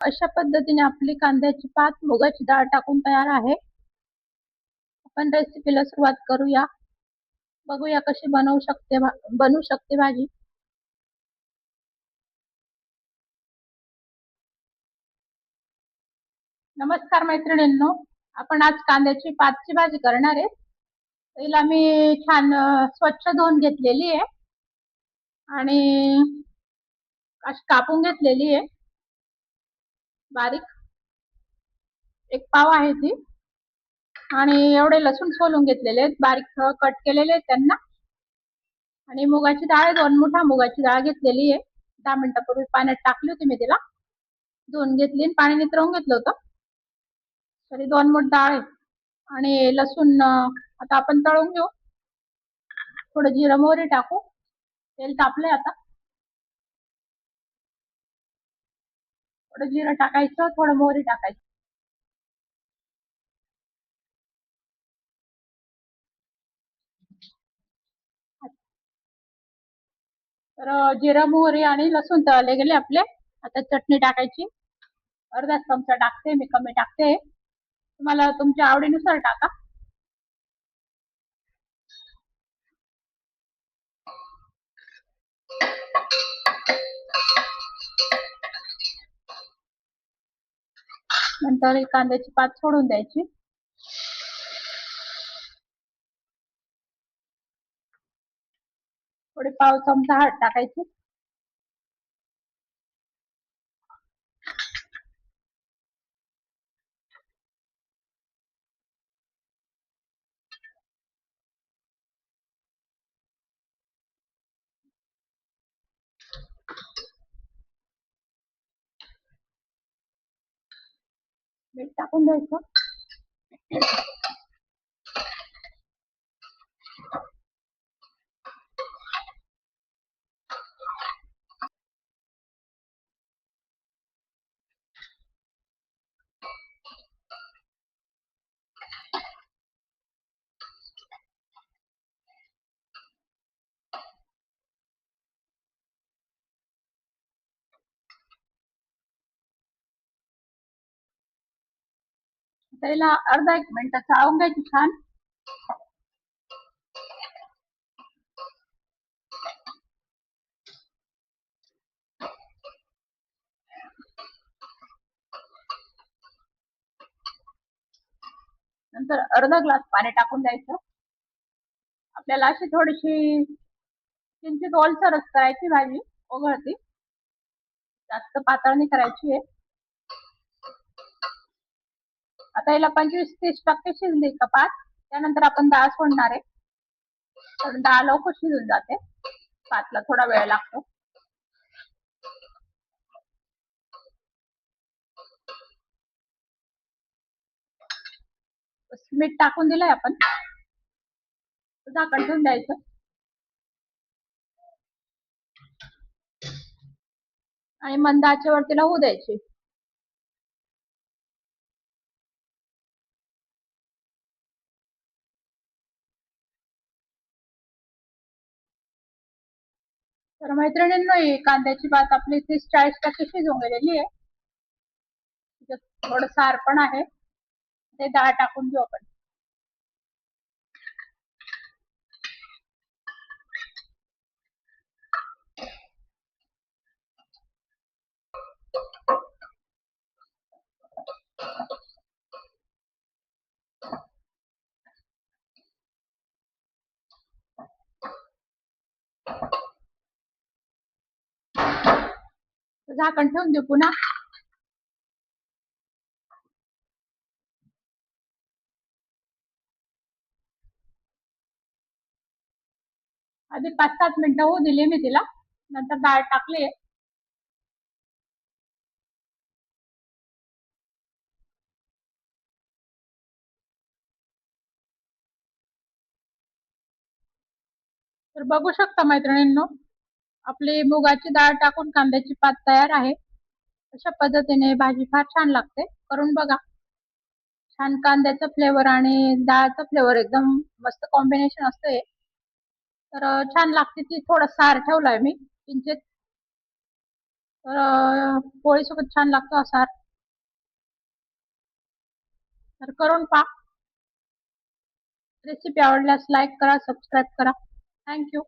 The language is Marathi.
अशा पद्धतीने आपली कांद्याची पात मुगाची डाळ टाकून तयार आहे. आपण रेसिपीला सुरुवात करूया. बघूया कशी बनवू शकते भाजी. नमस्कार मैत्रिणींनो, आपण आज कांद्याची पातची भाजी करणार आहे. पहिला मी छान स्वच्छ धुवून घेतलेली आहे आणि अशी कापून घेतलेली आहे बारीक. एक पाव आहे ती. आणि एवढे लसूण सोलून घेतलेले आहेत, बारीक कट केलेले आहेत त्यांना. आणि मुगाची डाळ 2 मुठा मुगाची डाळ घेतलेली आहे. 10 मिनिटापूर्वी पाण्यात टाकली होती मी तिला. धुवून घेतली आणि पाणी नितळून घेतलं होतं. तरी 2 मूठ डाळ आहे. आणि लसूण आता आपण तळून घेऊ. थोडं जिरं मोहरी टाकू. तेल तापलंय आता. थोडं जिरं टाकायचं, थोडं मोहरी टाकायचं. तर जिरं मोहरी आणि लसूण तळले गेले आपले. आता चटणी टाकायची. अर्धा चमचा टाकते मी, कमी टाकते. तुम्हाला तुमच्या आवडीनुसार टाका. नंतर कांद्याची पात सोडून द्यायची. थोडी पाव चमचा हळद टाकायची. मीठ टाकून द्यायचं. त्याला अर्धा 1 मिनिट चाळून घ्यायची छान. नंतर अर्धा ग्लास पाणी टाकून द्यायचं. आपल्याला अशी थोडीशी किंचित ओलसरच करायची भाजी, ओघळती. जास्त पातळ नाही करायची आहे. आता याला 25-30% शिजली का पात, त्यानंतर आपण डाळ सोडणार आहे. कारण डाळ लवकर शिजून जाते, पातला थोडा वेळ लागतो. मीठ टाकून दिलंय आपण. झाकण ठेवून द्यायचं. आणि मंद आचेवरती होऊ द्यायची. तर मैत्रिणींनो, कांद्याची पात आपली 30-40% शिजून गेलेली आहे. थोडं सार पण आहे, ते डाळ टाकून घेऊ आपण. झाकण ठेवून देऊ पुन्हा. आधी 5-7 मिनिटं होऊ दिली मी तिला. नंतर डाळ टाकली. तर बघू शकता मैत्रिणींनो, आपली मुगाची डाळ टाकून कांद्याची पात तयार आहे. अशा पद्धतीने भाजी फार छान लागते, करून बघा. छान कांद्याचा फ्लेवर आणि डाळचा फ्लेवर एकदम मस्त कॉम्बिनेशन असते. तर छान लागते ती. थोडं सार ठेवलंय मी किंचित. तर पोळीसोबत छान लागतो हा सार. तर करून पहा. रेसिपी आवडल्यास लाईक करा, सबस्क्राईब करा. थँक्यू.